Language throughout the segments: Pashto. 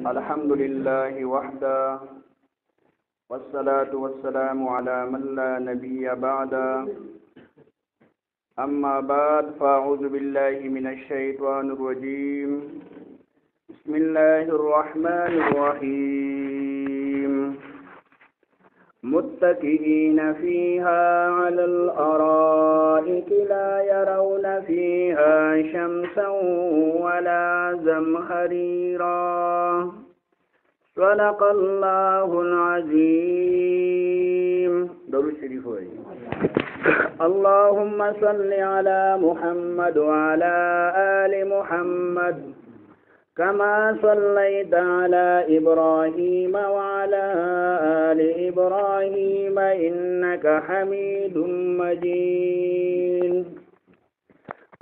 الحمد لله وحده والصلاة والسلام على من لا نبي بعده أما بعد فأعوذ بالله من الشيطان الرجيم بسم الله الرحمن الرحيم متكئين فيها على الأرائك لا يرون فيها شمسا ولا زمهريرا صدق الله العظيم. درود شريف ہوئی. اللهم صل على محمد وعلى آل محمد كما صليت على إبراهيم وعلى آل إبراهيم إنك حميد مجيد.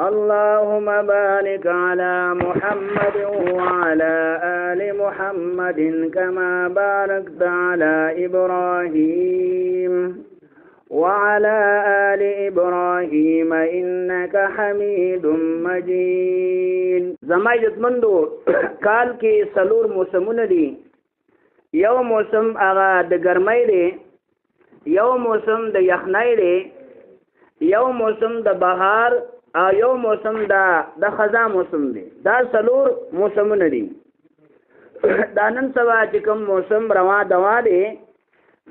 اللهم بارك على محمد وعلى آل محمد كما باركت على إبراهيم وعلى آل إبراهيم إنك حميد مجيد. زمايد مندو کال کې سلور موسمونه دي. یو موسم هغه د ګرمۍ دی، یو موسم د یخنۍ دی، یو موسم د بهار او یو موسم د خزا موسم دی. دا سلور موسمونه دي. دا نن سبا چې کوم موسم روا دوا دی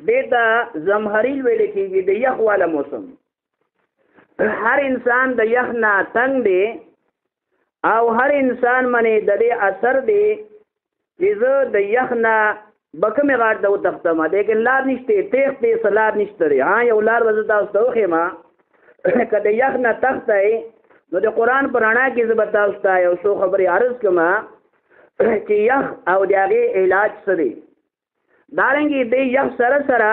دیتا زمهریل ویل کېږي، د یخ والا موسم. هر انسان د یخ نه تنګ دی او هر انسان باندې د دې اثر دی چې زه د یخ نه به کومې غاټ ته وتښتم، لیکن لار نشته، تیغ دی لار نشته دی. یو لار به زه تاسو ته وښیم که د یخ نه تښتئ نو د قرآن په رڼا کې زه به تاسو ته یو څو خبرې عرض کړم چې یخ او د هغې علاج څه دی. دارنګې د یخ سره سره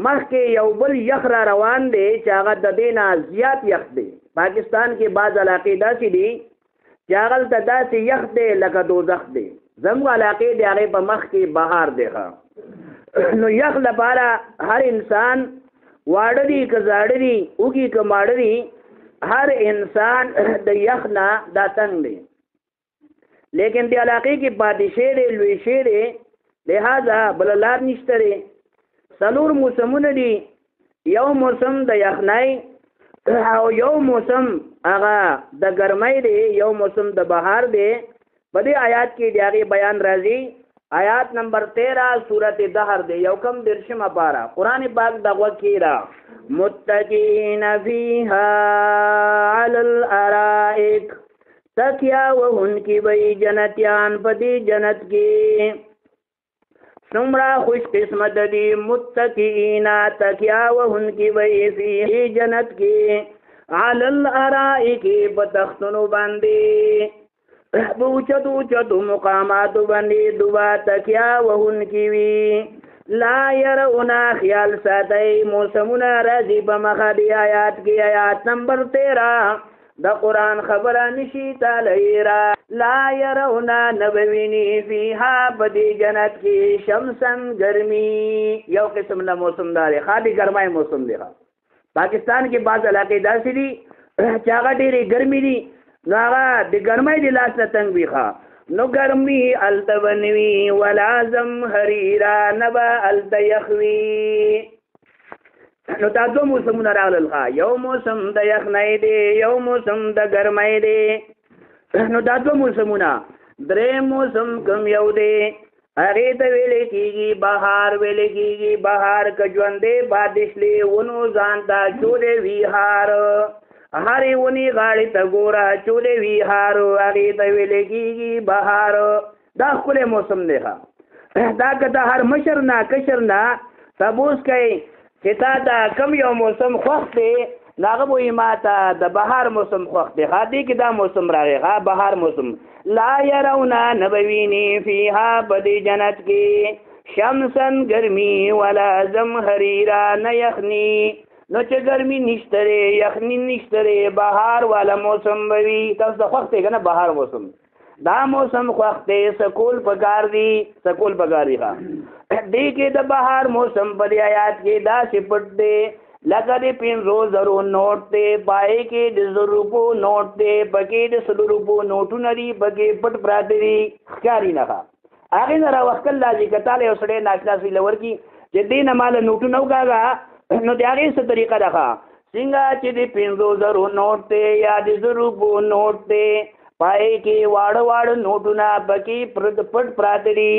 مخکې یو بل یخ را روان دی چې هغه د دې نه زیات یخ دی. پاکستان کې بعض علاقې داسې دي چې هغلته داسې یخ دی لکه دوزخ دی. زموږ علاقې د هغې په مخ کې بهار دی. نو یخ لپاره هر انسان واړه دي که زاړه دي، اوږي که ماړه دي، هر انسان د یخ نه دا تنګ دی. لیکن د علاقې کې پاتې شی دی، لوی شی دی، لہذا بل لار نشته دی. څلور موسمونه دي. یو موسم د یخنۍ او یو موسم هغه د ګرمۍ دی، یو موسم د بهار دی. په دې آیات کې د هغې بیان راځي. آیات نمبر 13 سورت دهر دی، یو کم درشمه پاره. قرآن پاک دغه کې را متکئین فیها علی الارائک، تکیا وهونکي وی جنتیان په دې جنت کې. څومره خوش قسمت دي متکئین، تکیا وهونکي وی فی جنت کې علی الارائک، په تختونو باندې بوچتو چتو مقاماتو باندې دوبا تکیا وهونکي وي. لا يرون، خیال ساتئ موسمونه راځي په مخه دی آیات کې. آیات نمبر 13 د قرآن خبره نشي تالی را. لا يرون، نبوینی فیها بدی جنت کې شمسن گرمی. یو قسم نه موسم داره، خالی گرمای موسم دی. پاکستان کې بعض علاقې داسې دي چې هغه ډېرې ګرمي دي، نو هغه د ګرمۍ د لاس نه تنګ وي. نو ګرمي هلته به نه وي، ولا زمهریرا، نه به هلته یخ وي. نو دا دوه موسمونه راغلل. یو موسم د یخنۍ دی، یو موسم د ګرمۍ دی. نو دا دوه موسمونه. درې موسم کوم یو دی، هغې ته ویلې کېږي بهار. ویلې کېږي بهار که ژوندی پاتې شلې ونو ځان ته چولې وي هار. هرې ونې غاړې ته ګوره چولې وي هار، هغې ته ویلې کېږي بهار. دا ښکلی موسم دی. دا که د هر مشر نه کشر نه تپوس کوي چې تا ته کوم یو موسم خوښ دی، نو هغه به وایي ما ته د بهار موسم خوښ دی. دې کې دا موسم راغی، بهار موسم. لا يرون، نه به ویني فیها په دې جنت کې شمسن ګرمي ولا زمهریرا، نه یخني. نو چې ګرمي نشته دی، یخني نشته دی، بهار والا موسم به وي. تاسو ته خوښ دی که نه بهار موسم؟ دا موسم خوښ دی، سکول پکار دی، سکول پکار دی. دې کې د بهار موسم په دې آیات کې داسې پټ دی لکه د 500 نوټ دی، پای کې د 100 روپو نوټ دی، پکې د 100 روپو نوټونه دي، پکې پټ پراته دي، ښکاري نه. هغې نه راوښتل راځي که تاله یو سړی ناشنا سوی له ورکړي چې دې نه ماله نوټونه وکاږه نو د هغې څه طریقه ده ښه څنګه چې د 500 نوټ دی یا د 100 روپو نوټ دی پای کې واړه واړه نوټونه پکې پټ پراته دي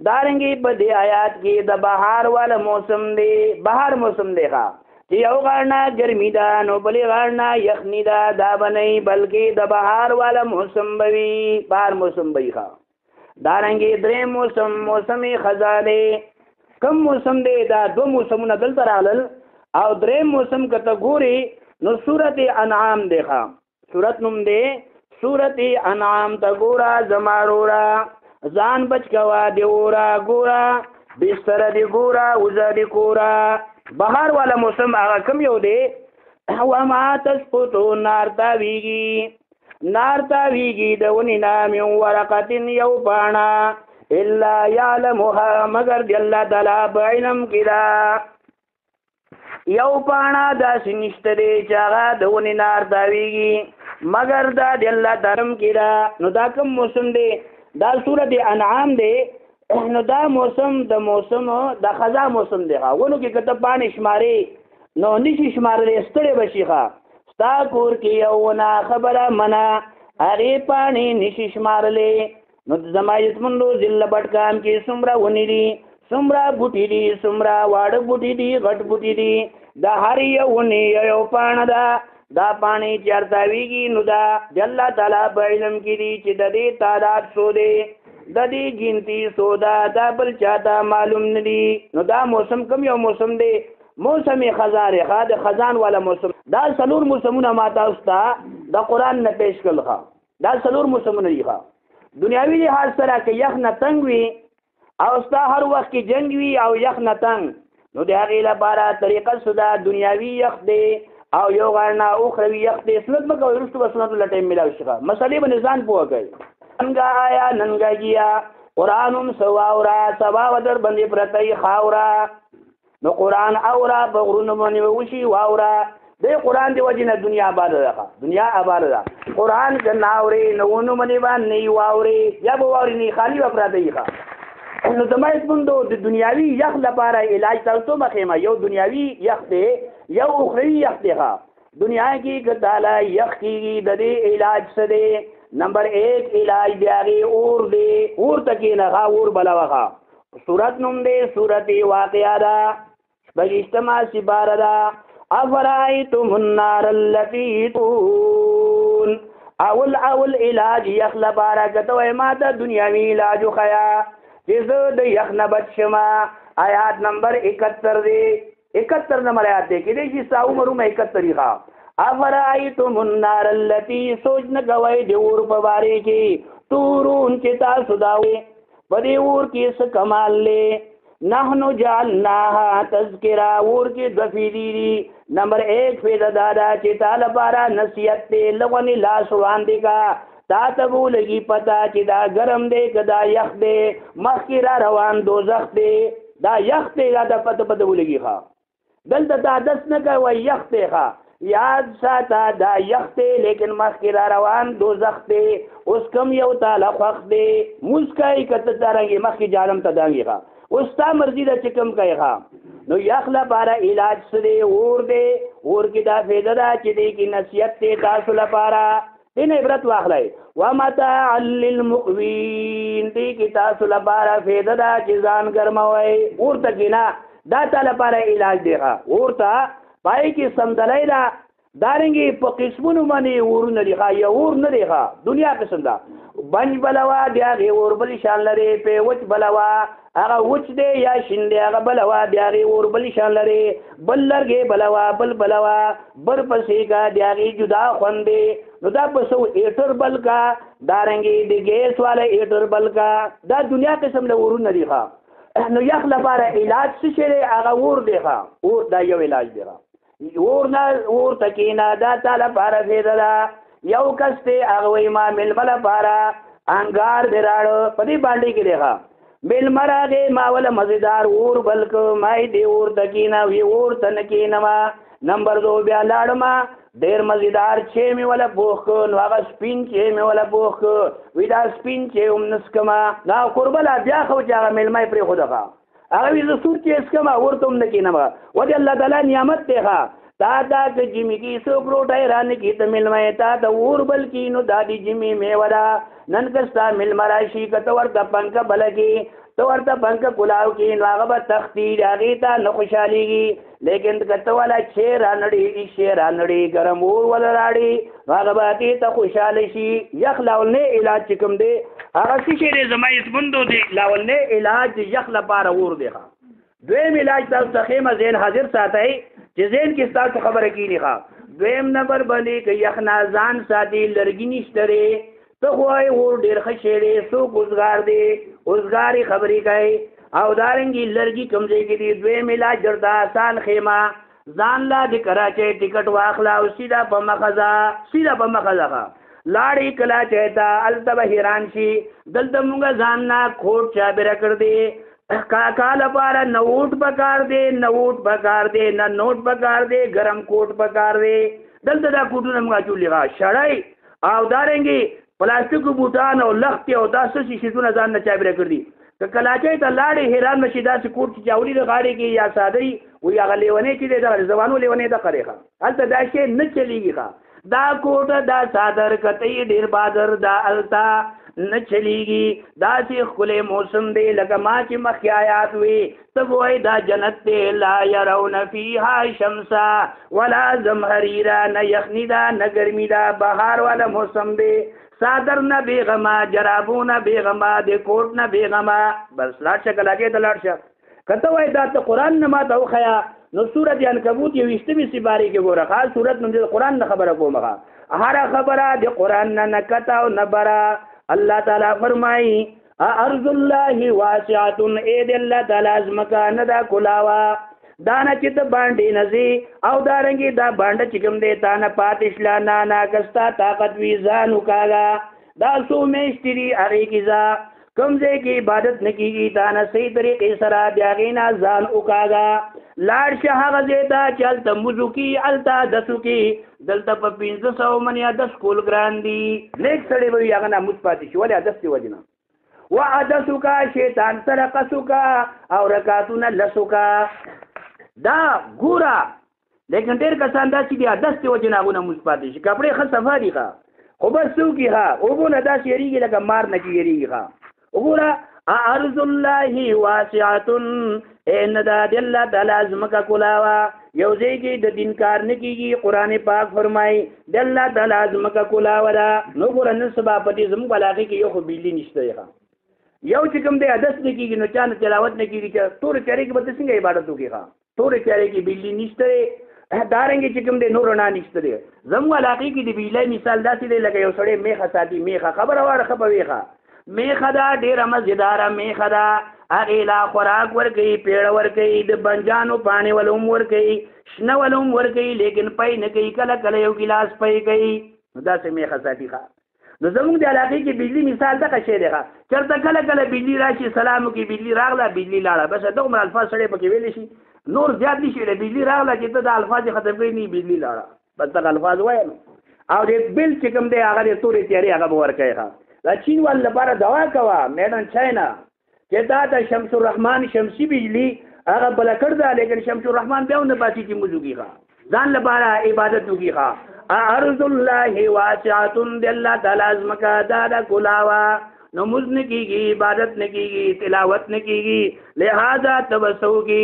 دارنګې په دې آیات کې د بهار والا موسم دی بهار موسم دی ښه چې یو غاړه نه ګرمي ده نو بلې غاړه نه یخني ده دا به نه بلکې د بهار والا موسم به وي بهار موسم به وي ښه دارنګې درېیم موسم خزان دی کم موسم دی دا 2 موسمونه دلته راغلل او درېیم موسم که ته ګورې نو سورت انعام دی ښه سورت نوم دی سورت انعام ته ګوره زما وروره ځان بچ کوه د اوره ګوره بستر دی ګوره وزه دی کوره بهار والا موسم هغه کم یو دی وما تسقطو نار تاویږي د ونې نه من ورقة یو پاڼه الا یعلمها مگر د الله تعالی په علم کې ده یو پاڼه داسې نشته دی چې هغه د ونې نار تاویږي مگر دا د الله تعالی کې ده نو دا کوم موسم دی دا سورت انعام دی نو دا موسم د خزا موسم دی ونو کې کته پاڼې شمارې نو نشي شمارلې ستړی بشي ښه ستا کور کې یو ونه خبره منه هغې پاڼې نشي شمارلې نو زما عزتمندو ضلع بټکام کې څومره ونې دي څومره بوټي دي څومره واړه بوټي دي غټ بوټي دي د هر یو ونې یو پاڼه ده دا پاڼې چې ارتاویږي نو دا د الله تعالی په علم کې دي چې د دې تعداد څو دی د دې ګنتي څو ده دا بل چاته معلوم نه دي نو دا موسم کوم یو موسم دی موسم خزان ښه د خزان والا موسم دا 4 موسمونه ما تاسو ته د قرآن نه پیش کړل ښه دا 4 موسمونه دي ښه دنیاوي لحاظ سره که یخ نه تنګ وي او ستا هر وخت کې جنګ وي او یخ نه تنګ نو د هغې لپاره طریقه څه ده دنیاوي یخ دی او یو غاړه نه اخروي یخ دی سنت مه کوئ وروسته به سنتو له ټایم میلاو شي ښه مسلې به ځان پوه کوئ ننګه آیا ننګه ګیا قرآن هم څه واوره سبا به در باندې پرته یې خاوره نو قرآن اوره په غرونو باندې به وشي واوره دی قرآن دی وجې نه دنیا آباده ده دنیا آباده ده قرآن که نه اورې نو ونو باندې به نه یې واورې یا به واورې نه خالي به پراته یې ښه نو زما عزتمندو د دنیاوي یخ لپاره علاج تاسو مخیمه یو دنیاوي یخ دی یو اخروي یخ دی ښه دنیا کې که تعالی یخ کېږي د دې علاج څه دی نمبر 1 علاج دی هغې اور دی اور ته کښېنه ښه اور بلوه ښه صورت نوم دی صورت واقعه ده 28 سپاره ده افرایتم النار التي تون اول علاج یخ لپاره که ته وایې ما ته دنیاوي علاج وښیه چې زه د یخ نه بچ شمه آیات نمبر 71 دی 71 نمبر آیات دی کېدای شي ستا عمر هم 71 ښه افرایتم النار التي سوچ نه کوئ د اور په بارې کې تورون چې تاسو دا وایې په دې اور کې څه کمال دی نحنو جعلناها تذکره اور کې 2 فیدې دي نمبر 1 فیده دا ده چې تا لپاره نصیحت دی لغونې لاس وړاندې کا تا ته به ولګي پته چې دا ګرم دی که دا یخ دی مخکې را روان دوزخ دی دا یخ دی دا پته ولګي ښه دلته دا دس نه کوئ یخ دی ښه یاد ساته دا یخ دی لیکن مخکې را روان دوزخ دی اوس کم یو تاله خوښ دی مونځ کوئ که ته څرنګې مخکې جهنم ته دانګې ښه اوس ستا مرضي ده چې کم کوئ ښه نو یخ لپاره علاج څه دی اور دی اور کې دا فایده ده چې دی کې نصیحت دی تاسو لپاره دین عبرت واخلئ ومتاعا للمقوین دی کې تاسو لپاره فایده ده چې ځان ګرموئ اور ته کښېنه دا تا لپاره علاج دی ښه اور ته پای کې سمدلی ده دارنګې په قسمونو باندې اورونه دي ښه یو اور نه دی ښه دنیا قسم ده بنج بلوه د هغې اور بل شان لري پې وچ بلوه هغه وچ دی یا شین دی هغه بلوه د هغې اور بل شان لري بل لرګې بلوه بل بلوه بر پسې کا د هغې جدا خوند دی نو دا په سو ایټر بل کا دارنګې د ګیس والا ایټر بل کا دا دنیا قسم له اورونه دي ښه نو یخ لپاره علاج څه شی دی هغه اور دی ښه اور دا یو علاج دی ښه اور ته کښېنه دا تا لپاره فایده ده یو کس دی هغه وایي ما مېلمه لپاره انګار دی راړه په دې باندې کې دی ښه مېلمه راغې ما وله مزېدار اور بل که ما یې دې اور ته کښېنه وي اور ته نه کښېنمه نمبر 2 بیا لاړمه ډیر مزیدار چې می ولا بوخ نو هغه سپین چې می ولا بوخ وی دا سپین چې هم نسکما دا قربلا بیا خو چې هغه ملمای پر خو دغه هغه وی زه سور چې اسکما ورته هم نکینم و دې الله تعالی نعمت ته تا دا چې جمی کی سو پروټای ران کی ته ملمای تا د اور بل کی نو دادی جمی می ورا نن کستا ملمراشی کته ورته پنک بلکی تو ورته پنک کلاو کی نو هغه به تختی هغه ته نو خوشاليږي لیکن کته والا شیر انړي شیر انړي ګرم اور ولا راړي هغه به ته خوشاله شي یخلاونه علاج کوم دی هغه چې زمایت بندو دی لاولنه علاج یخلا پار اور دی دویم علاج تاسو خیمه زین حاضر ساتي چې زین کې تاسو خبره کینی ښا دویم نمبر باندې کې یخنا ځان ساتي لرګی نشته ته خوای ور ډیر خشېړې سو ګزګار دی اوسګاری خبرې کوي او دارنګي لرګي کمزې کې دی دویم علاج دردا آسان خیمه ځان لا د کراچي ټیکټ واخلا او سیدا په مخزه لاړې کلا چېتا التب حیران شي دلته مونږ ځان نه کوټ چا بیره کړ دی کاکا لپاره نوټ پکار دی نه نوټ پکار دی ګرم کوټ پکار دی دلته دا کوټونه مونږ چولې شړای او دارنګي پلاستیکو بوټان او لختي او داسې شیزونه ځان نه چابره کړی که کلاچې ته لاړې حیران مشي داسې کوټ چې چاولي د غاړې کې یا سادري وي هغه لیونې چې د زبانو لیونې د قریخه هلته دا شی نه چلیږي دا کوټه دا صادر کته ډیر بادر دا التا نه چلیږي دا چې خله موسم دی لکه ما چې مخ آیات وي ته وای دا جنت دی لا يرون فيها شمسا ولا زمهريرا نه یخنی دا نه ګرمي دا بهار والا موسم دی صادر نه بیغما جرابونه بیغما د کوټ نه بیغما بس لاړ شه کلاګې ته لاړ شه کته وای دا ته قران نه ما ته وخیا نو سورۃ عنکبوت یو وشتمي سپاره کې ګوره خاص سورۃ نوم د قران نه خبره کومه هر خبره د قران نه کته او نبره الله تعالی فرمایي ارض الله واسعه اید الله تعالی ازمکا نه دا کلاوا دانا چې ته باندې نزي او دارنګي دا باندې چې کوم دی تا نه پاتشلا نه کستا طاقت وی ځانو کاغا دا سو میشتري هغه کیزا کوم ځای کې عبادت نکېږي دا نه صحیح طریقې سره بیا غینا ځان وکاغا لاړ شه هغه ځای ته چلته موضوع کې التا دسو کې دلته په 1500 منیا 10 کول ګران دي لیک سړی وي هغه نه مثبت شي ولې 10 وجنه وعدسوکا شیطان سره قسوکا او رکاتونه لسوکا دا ګورا لیکن ډېر کسان دا چې بیا دستې وجې نه هغونه مونځ پاتې شي کپړې ښه صفا دي ښه خو بس څوکي ښه اوبو نه داسې یېرېږي لکه مار نه چې یېرېږي ښه وګوره ارض الله واسعة نه دا د الله تعالی ځمکه کلاوه یو ځای کې د دین کار نه کېږي قرآن پاک فرمایي د الله تعالی ځمکه کلاوه ده نو ګوره نن سبا په دې زموږ علاقې کې یو خو بجلي نشته دی ښه یو چې کوم دی عدس نه کېږي نو چا نه تلاوت نه کېږي چې تورې تیارې کې به ته څنګه عبادت وکړې ښه تورې تیارې کې بجلي نشته دی دارنګې چې کوم دی نور رڼا نشته دی زموږ علاقې کې د بجلۍ مثال داسې دی لکه یو سړی میخه ساتي میخه خبره واره ښه به وي ښه میخه ده ډېره مزېداره میخه ده هغې لا خوراک ورکوي پیړه ورکوي د بنجانو پاڼې ول هم ورکوي شنه ول هم ورکوي لیکن پی نه کوي کله کله یو ګلاس پی کوي نو داسې میخه ساتي ښه نو زموږ د علاقې کې بجلي مثال دغه شی دی ښه چېرته کله کله بجلي راشي سلام وکړي بجلي راغله بجلي لاړه بس دغومره الفاظ سړی پکې ویلی شي نور زیات نشي ویلی بجلي راغله چې ته د الفاظ یې ختم کړي نه بجلي لاړه بس دغه الفاظ وایه نو او د بل چې کوم دی هغه د تورې تیارې هغه به ورکوي ښه دا چین وال لپاره دوا کوه میډن چاینا چې دا د شمس الرحمن شمسي بجلي هغه بله کړ ده لیکن شمس الرحمن بیا ونه باسي چې موږ وکړي ښه ځان لپاره عبادت وکړي ښه ارض الله واسعة د الله تعالی ځمکه دا ده کلاوه نو موږ نه کېږي عبادت نه کېږي تلاوت نه کېږي لہذا توسو کې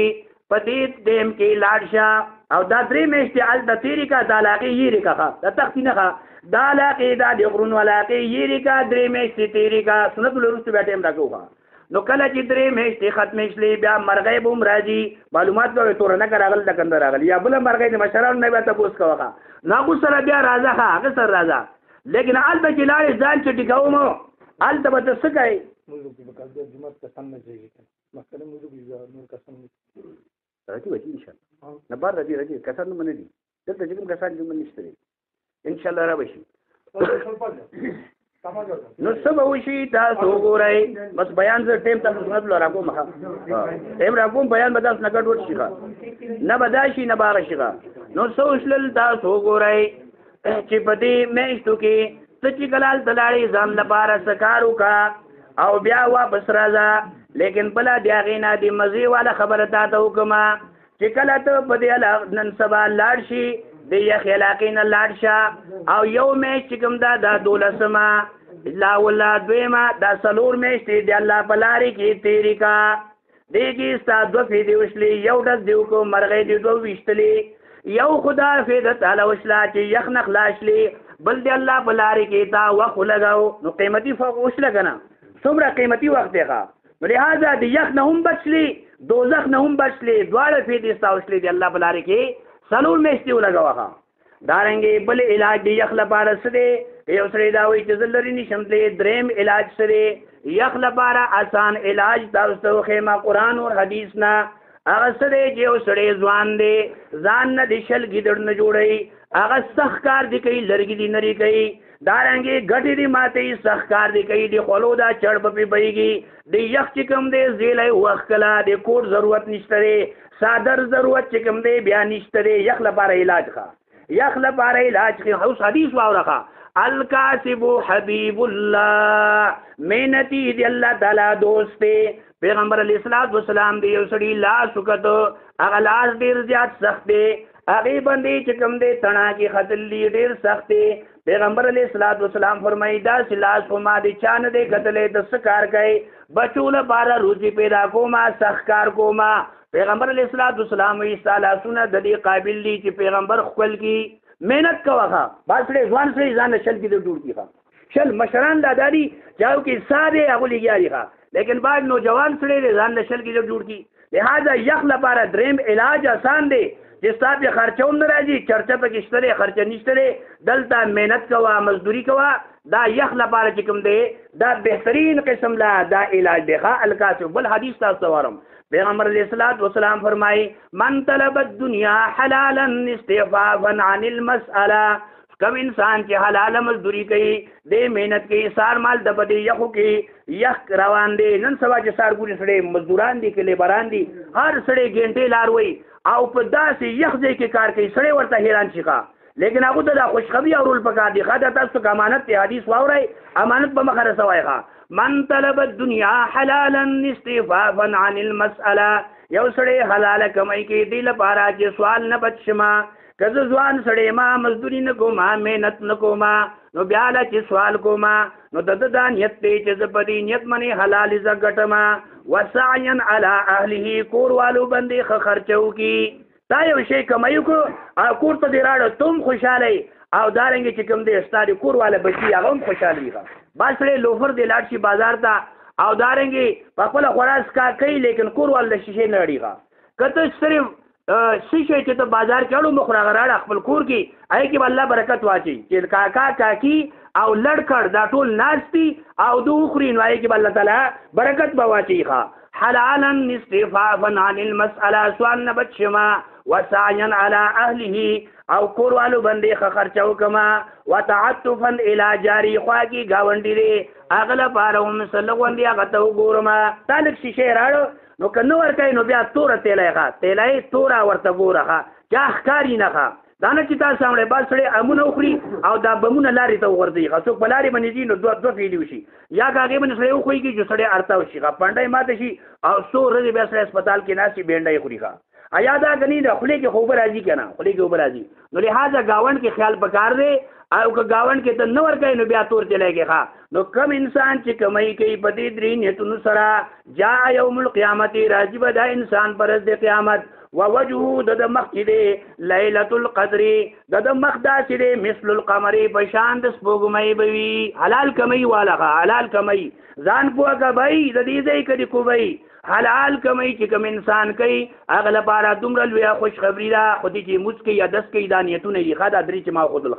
په دې ټیم کې لاړ شه او دا درې میاشتې هلته تېرې کړه دا علاقې یېرې کړه دا تختي نه ښه دا علاقې دا د غرونو علاقې یېرې کړه درې میاشتې تېرې کړه سنت وروسته بیا ټیم راکوو نو کله چې درې میاشتې ختمې شلې بیا مرغۍ به هم راځي معلومات به وایي تورنکه راغله ټکنده راغلي یا بله مرغۍ د مشرانو نه بیا تپوس کوه ښه نو هغو سره بیا راځه ښه هغه سره راځه لیکن هلته چې لاړې ځان چې ټیکوم هلته به ته څه کوې راځي به چې انشاءالله نه بار راځي کسان نومه نه دي دلته چې کوم کسان نومه نشته دی انشاءالله را به شي نو څه به وشي تاسو وګورئ بس بیان زه ټیم تاسو سنت له راکوم ښه ټیم راکوم بیان به تاسو نه ګډوډ شي ښه نه به دا شي نه به هغه شي ښه نو څه وشلل تاسو وګورئ چې په دې میاشتو کې ته چې کله هلته لاړې ځان لپاره څه کار وکړه او بیا واپس راځه لیکن بله د هغې نه د مزې والا خبره تا ته وکړمه چې کله ته په دې نن سبا لاړ شي د یخې علاقې نه لاړ شه او یو میاشت چې کوم ده دا 12 لا ولا دویمه دا 4 میاشتې د الله په لارې کې تېرې کا دې کې ستا 2 فیدې وشلې یو ډز دې وکړو مرغۍ دې 2 ویشتلې یو خدا فیده تعالی وشله چې یخ نه خلاصلې بل دې الله په لارې کې تا وخت ولګاو نو قیمتي وشله که نه څومره قیمتي وخت دی ښه نو لهذا د یخ نه هم بچلې دوزخ نه هم بچلې دواړه فیدې ستا وشلې د الله په لارې کې 4 میاشتې ولګوه دارنګې بل علاج د یخ لپاره څه دی یو سړی دا وایي چې زه لرې نشم تللی دریم علاج څه دی یخ لپاره آسان علاج تاسو ته وښیم قرآن او حدیث نه هغه څه دی چې یو سړی ځوان دی ځان نه د شل ګیدړ نه جوړوي هغه سخت کار دی کوي لرګي دي نري کوي دارنګې ګټې دي ماتوي سخت کار دی کوي د خولو دا چړ به پرې بهیږي د یخ چې کوم دی زیلی وخت کله د کوټ ضرورت نشته دی صادر ضرورت چې کوم دی بیا نشته دی یخ لپاره علاج ښه یخ لپاره علاج کې اوس حدیث واورخه الکاسب حبیب الله محنتی دی الله تعالی دوست دی پیغمبر علیه الصلاۃ والسلام دی یو سړي لاس وکړو هغه لاس ډېر زیات سخت دی هغې باندې چې کوم دی تڼاکې ختلي ډېر سخت دی پیغمبر علیه الصلاۃ والسلام فرمایي داسې لاس خو ما د چا نه دی کتلی ته څه کار کوي بچو لپاره روزي پیدا کومه سخت کار کومه پیغمبر علیه الصلاۃ والسلام وایي ستا لاسونه د دې قابل دي چې پیغمبر خپل کې محنت کوه ښه بعض سړی ځوان سړی ځان نه شل کې د جوړ کړي ښه شل مشران دا داري چې هغو کې سا دی هغو لګیا دي ښه لیکن بعض نوجوان سړی دی ځان نه شل کې د جوړ کړي لہذا یخ لپاره دریم علاج آسان دی چې ستا پې خرچه هم نه راځي چرچه پکې شته دی خرچه نشته دی دلته محنت کوه مزدوري کوه دا یخ لپاره چې کوم دی دا بهترین قسم لا دا علاج دی ښه الکاسب بل حدیث تاسو ته واورم پیغمبر علیہ الصلوۃ والسلام فرمائی من طلب الدنیا حلالا استعفافا عن المسألة کم انسان چې حلاله مزدوری کوي د محنت کوي سار مال د بدی یخو کې یخ روان دی نن سبا چې سار ګوري سړی مزدوران دي کې لیبران دي هر سړی ګنټې لار وي او په داسې یخ ځای کې کار کوي سړی ورته حیران شي لیکن هغه ته د خوشخبری اورول پکار دي خاطر تاسو امانت ته حدیث واورئ امانت به مخه رسوي من طلب الدنيا حلالا استعفافا عن المسألة یو سړی حلاله کمای کې دی لپاره چې سوال نه بچما کزه ځوان سړی ما مزدوری نه کوما محنت نه کوما نو بیا لا چې سوال کوما نو د دا نیت دی چې په دې نیت باندې حلال زګټما وسعيا على اهله کور والو باندې خرچو کی دا یو شی کمایو کو کور ته دی راړو تم خوشاله او دارنګ چې کوم دی ستاري کور والا بچي هغه هم خوشاله وي بس سړی لوفر دی لاړ شي بازار ته او دارنګ په خپل خوراک کا کوي لیکن کور والا شیشه نه اړيږي کته صرف شیشه چې ته بازار کې اړو مخ راغراړه خپل کور کې آی کې الله برکت واچي چې کاکا کاکی او لړکړ دا ټول ناشتي او دوخري نو آی کې الله تعالی برکت بواچي حلالا استعفافا عن المسألة سوال نه بچما وسعيا على اهله او کور والو باندې خرچو کما وتعطفا الى جاري خواږي گاونډي دي اغله پاره مسله غوندي هغه ته وګورما تالک شیشه راړو نو کنو ورکای نو بیا تور تیلای تورا ورته ګورخه چا ښکاری نه ښه دا نه چې تاسو سامنے بس سړی امونه وخوري او دا بمونه لارې ته وغورځي څوک په لارې باندې ځي نو دوه فیلي وشي یا هغې باندې سړی وخوېږي چې سړی اړتاو شي پنډی ماته شي او څو ورځې بیا سړی هسپتال کې ناست شي بینډۍ خوري ایا دا کني د خولې کې خوب راځي که نه خولې کې اوبه راځي نو لهذا ګاونډ کې خیال پکار دی او که ګاونډ کې ته نه ورکوي نو بیا تور چلېږي نو کم انسان چې کمای کوي په دې درې نیتونو سره جاء یوم القیامت راځي به دا انسان پر ورځ د قیامت ووجهه د مخ چې دی لیلة القدر د مخ داسې دی مثل القمر په شان د سپوږمۍ به وي حلال کمۍ والا حلال کمۍ ځان پوه کوئ د دې ځای کې کوئ حلال کمۍ چې کوم انسان کوي هغه لپاره دومره لویه خوشخبري ده خو دې چې موږ کوي یا دس کوي دا نیتونه یې ښه دا درې چې ما ښودل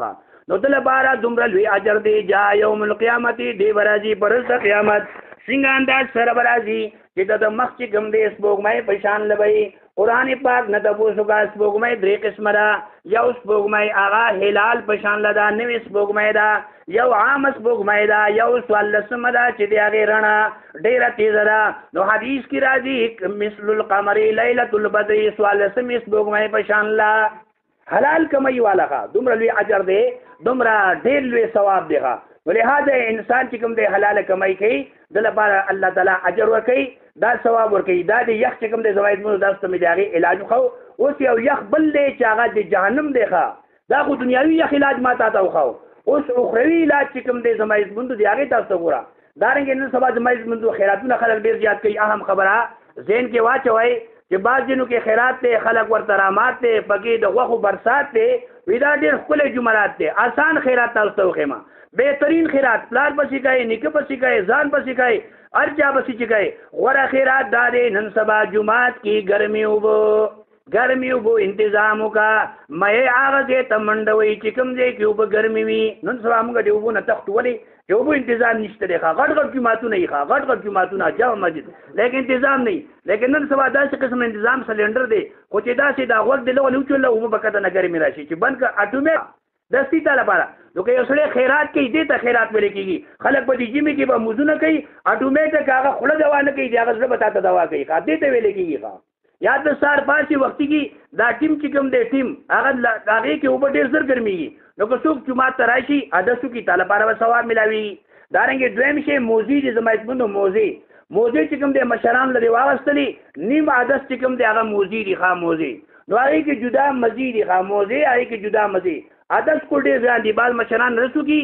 نو د لپاره دومره لوی اجر دی جا یوم القیامت دی به راځي پر ورځ د قیامت څنګه انداز سره به راځي چې د مخ چې کوم دی سپوږمۍ په شان لبوي قرآن پاک نه تپوسو کا سپوږمۍ درې قسمه ده یو سپوږمۍ هغه هلال په شان ده نوې سپوږمۍ ده یو عام سپوږمۍ ده یو څوارلسمه ده چې د هغې رڼا ډېره تیزه ده نو حدیث کې راځي مثل القمر لیلة البدر څوارلسمې سپوږمۍ په شان له حلال کمای والا ښه دومره لوی اجر دی دومره ډېر لوی ثواب دی ښه ولهذا انسان چې کوم دی حلاله کمای کوي د لپاره الله تعالی اجر ورکوي دا ثواب ورکوي دا د یخ چې کوم دی زوایت مونږ داسې ته مې د هغې علاج وښو اوس یو یخ بل دی چې هغه د جهنم دی ښه دا خو دنیاوي یخ علاج ما تا ته وښو اوس اخروي علاج چې کوم دی زما عزتمندو د هغې تاسو ته ګوره دارنګې نن سبا زما عزتمندو خیراتونه خلک ډېر زیات کوي اهم خبره ذهن کې واچوئ چې بعض ځینو کې خیرات دی خلک ورته رامات دی پکې د غوښو برسات دی وی دا ډېر ښکلی جملات دی آسان خیرات تاسو ته وښیم بهترین خیرات پلار پسې کوي نیکه پسې کوي ځان پسې کوي هر چا پسې چې کوي غوره خیرات دا دی نن سبا جمعات کې ګرمي اوبو انتظام وکړه مې هغه ځای ته منډه وایي چې کوم ځای کې اوبه ګرمې وي نن سبا موږ د اوبو نه تختو ولې چې اوبو انتظام نشته دی ښه غټ جوماتونه یي ښه غټ جوماتونه جامع مسجد لیکن انتظام نه لیکن نن سبا داسې قسم انتظام سلنډر دی خو چې داسې دا غوږ دی لغه وچوله اوبه به کته نه ګرمې راشي چې بند کړه اټومیټ دستي ته لپاره نو که یو سړی خیرات کوي دې ته خیرات ویل کېږي خلک په دې جمعې کې به مزونه کوي اټومیټک هغه خوله دوا نه کوي د هغه زړه به تا ته دوا کوي ښه دې ته ویل کېږي ښه یا د سهار پاسې وختي کې دا ټیم چې کوم دی ټیم هغه هغې کې اوبه ډېر زر ګرمېږي نو که څوک جومات ته راشي اډسو کې تا لپاره به ثواب ملاوي دارنګې دویم شی موزي دي زما عزتمندو موزي چې کوم دی مشران لري واغستلي نیم عدس چې کوم دی هغه موزي دي ښه موزي نو هغې کې جدا مزي دي ښه موزي هغې کې جدا مزي عدس کو ډېر ځان دي بعض مشران رسو کې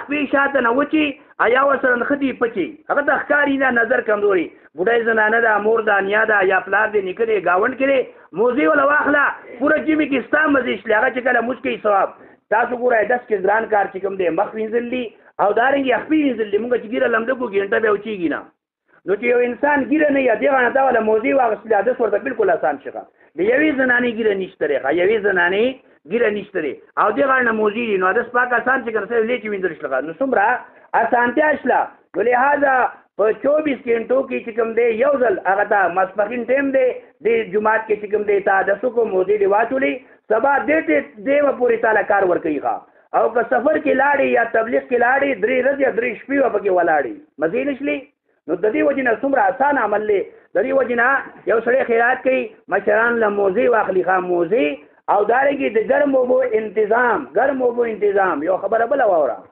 خپې شاته نه وچي یا ورسره نښتي پچي هغه ته ښکاري نه نظر کمزوري بوډۍ زنانه ده مور ده نیا ده یا پلار دی نیکه دی ګاونډ کې دی موزي وله واخله پوره جمعې کې ستا مزې شلې هغه چې کله موږ کوي ثواب تاسو ګورئ دس کې ګران کار چې کوم دی مخ وینځل دي او دارنګې خپې وینځل دي مونږ چې ګیره لمده کړو ګینټه بیا وچېږي نه نو چې یو انسان ګیره نه یا دغه نه دا وله موزي واخیستلې عدس ورته بلکل اسان شي د یوې زنانې ګیره نشته دی ښه یوې زنانې ګیره نشته دی او دغه نه موزي دي نو عدس پاک اسان چې کنه سړی چې وینځل شله نو څومره اسانتیا شله نو لهذا په 24 غنټو کې چې کوم دی یو ځل هغه ته ماسپښین ټایم دی د جومات کې چې کوم دی تا عدسو کو موزي دی واچولې سبا دې دیوه پورې تاله کار ورکوي ښه او که سفر کې لاړې یا تبلیغ کې لاړې 3 ورځې یا 3 شپې به پکې ولاړې مزې نشلې نو د دې وجې نه څومره اسان عمل دی د دې وجې نه یو سړی خیرات کوي مشران له موزي واخلي ښه موزي او دارنګې د ګرم اوبو انتظام یو خبره بله واوره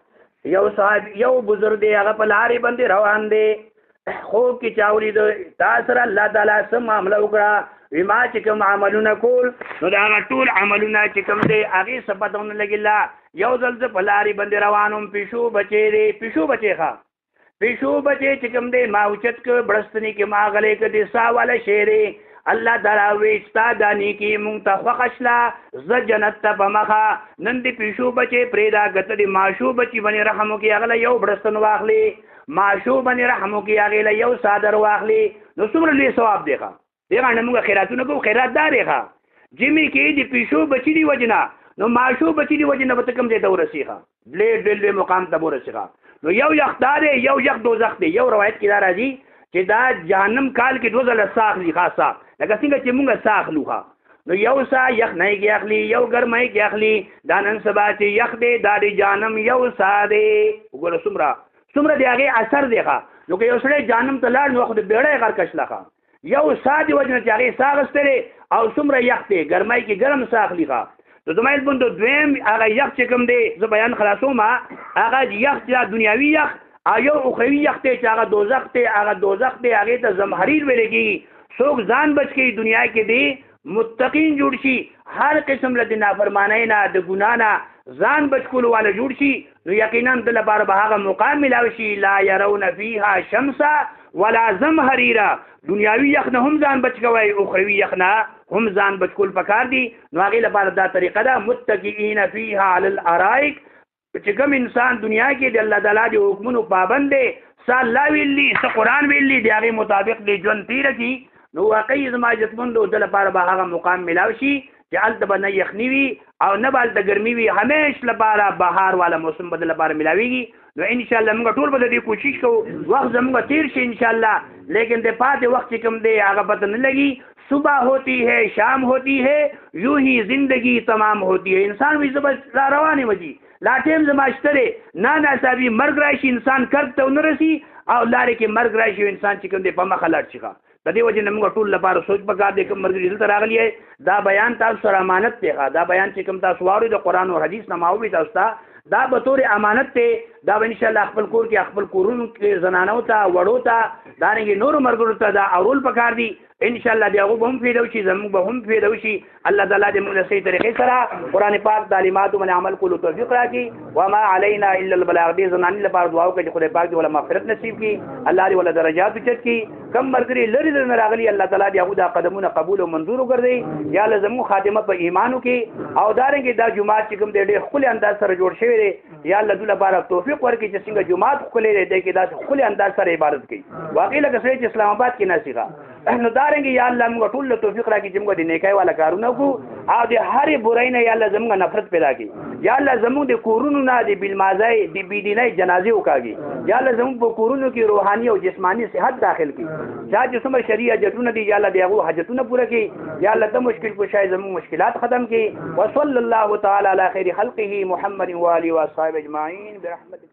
یو بزرګ دی هغه په لارې باندې روان دی خوب کې چا ولید تا سره الله تعالی څه معامله وکړه وی ما چې کوم عملونه کول نو د هغه ټول عملونه چې کوم دی هغې څه پته ونه لګېله یو ځل زه په لارې باندې روان وم پیشو بچی دی پیشو بچی چې کوم دی ما اوچت که بړستنې کې ما غلی که د سا والا شعر الله تعالی وی ستا دا نیکي مونږ ته خوښه شله زه جنت ته په مخه نن د پیشو بچی پرېږده ګته د ماشو بچي باندې رحم وکړي هغه له یو بړستن واخلي ماشو باندې رحم وکړي هغې له یو څادر واخلي نو څومره لوی ثواب دی ښه دغه نه موږ خیراتونه کوو خیرات دا دی ښه جمعې کې د پیشو بچي دی وجې نه نو ماشو بچي دی وجې نه به ته کوم ځای ته ورسي ښه ډېر لوی مقام ته به ورسي ښه نو یو یخ دا دی یو یخ دوزخ دی یو روایت کې دا راځي چې دا جهنم کال کې 2 ځله سا اخلي خاصه لکه څنګه چې مونږ سا اخلو ښه نو یو سا یخنۍ کې اخلي یو ګرمۍ کې اخلي دا نن سبا چې یخ دی دا د جهنم یو سا دی وګوره څومره د هغې اثر دی ښه نو که یو سړی جهنم ته لاړ نو خو د بیړۍ غر کشله ښه یو سا د وجې نه چې هغې سا اخیستلی او څومره یخ دی ګرمۍ کې ګرم سا اخلي ښه نو زما عزتمندو دویم هغه یخ چې کوم دی زه بیان خلاصوم هغه یخ چې دنیاوي یخ او یو اخروي یخ دی چې هغه دوزخ دی هغې ته زمهریر ویلی کېږي څوک ځان بچ کوي دنیا کې دی متقین جوړ شي هر قسم له د نافرمانۍ نه د ګناه نه ځان بچ کولو والا جوړ شي نو یقینا د لپاره به هغه مقام ملاوي شي لا يرون فيها شمسا ولا زمهریرا دنیاوي یخ نه هم ځان بچ کوي اخروي یخ نه هم ځان بچ کول پکار دي نو هغې لپاره دا طریقه ده متکئین فیها علی الارائک چې کوم انسان دنیا کې د الله تعالی د حکمونو پابند دی څه الله ویلي څه قرآن ویلي د هغې مطابق د ژوند تېره کړي نو واقعي زما عزتمندو د لپاره به هغه مقام ملاو شي چې هلته به نه یخني وي او نه به هلته ګرمي وي همیش لپاره بهار والا موسم به د لپاره ملاویږي نو انشاءالله موږ ټول به د دې کوشش کوو وخت زموږ تېر شي انشاءالله لیکن د پاتې وخت چې کوم دی هغه پته نه لګي صبح ہوتی ہے شام ہوتی ہے یوں ہی زندگی تمام ہوتی ہے انسان وی زبر را روانې وځي لا ټیم زما شته دی ناڅاپي مرګ راشي انسان کرب ته ونه رسي او لارې کې مرګ راشي انسان چې کوم دی په مخه لاړ شي د دې وجه نه موږ ټول لپاره سوچ پکار دی کوم مرګ دلته راغلی دا بیان تاسو سره امانت دی دا بیان چې کوم تاسو وارو د قرآن او حدیث نه ماوي تاسو ته دا به طور امانت ته دا ان شاء الله خپل کور کې خپل کورونو کې زنانو ته وړو ته دانګي نور مرګ ته دا اورول پکار دی ان شاء الله بیا هم فیدو شي زموږ به هم فیدو شي الله تعالی دې موږ له صحیح طریقې سره قرآن پاک تعلیمات باندې عمل کولو توفیق راکړي وما علینا الا البلاغ دې زنانې لپاره دعا وکړي چې خدای پاک دې ولا مغفرت نصیب کړي الله دې ولا درجات اوچت کړي کم مرګري لري نه راغلي الله تعالی دې هغه د قدمونو قبول او منظور وګرځي یا لزمو خاتمه په ایمانو کې او دارنګ دا جمعه چې کوم دې خپل انداز سره جوړ شوی دی یا الله دې لپاره توفیق ورکړي چې څنګه جمعه خپل دې کې دا خپل انداز سره عبادت کوي واقعي لکه چې اسلام آباد کې ناسیغه نو دارنګ یا الله موږ ټول له توفیق راکړي چې موږ د نیکای والا کارونه وکړو او د هرې برای نه یا الله زموږ نفرت پیدا کړي یا الله زموږ د کورونو نه د بالمازای د بيدینۍ جنازې وکاږي یا الله زموږ په کورونو کې روحاني او جسمانی صحت داخل کړي چې څومره شرعي حاجتونه دي یا الله د هغو حاجتونه پوره کړي یا الله ته مشکل کشای زموږ مشکلات ختم کړي وصلی الله تعالی علی خیر خلقه محمد و آله و اصحابه اجمعین برحمتک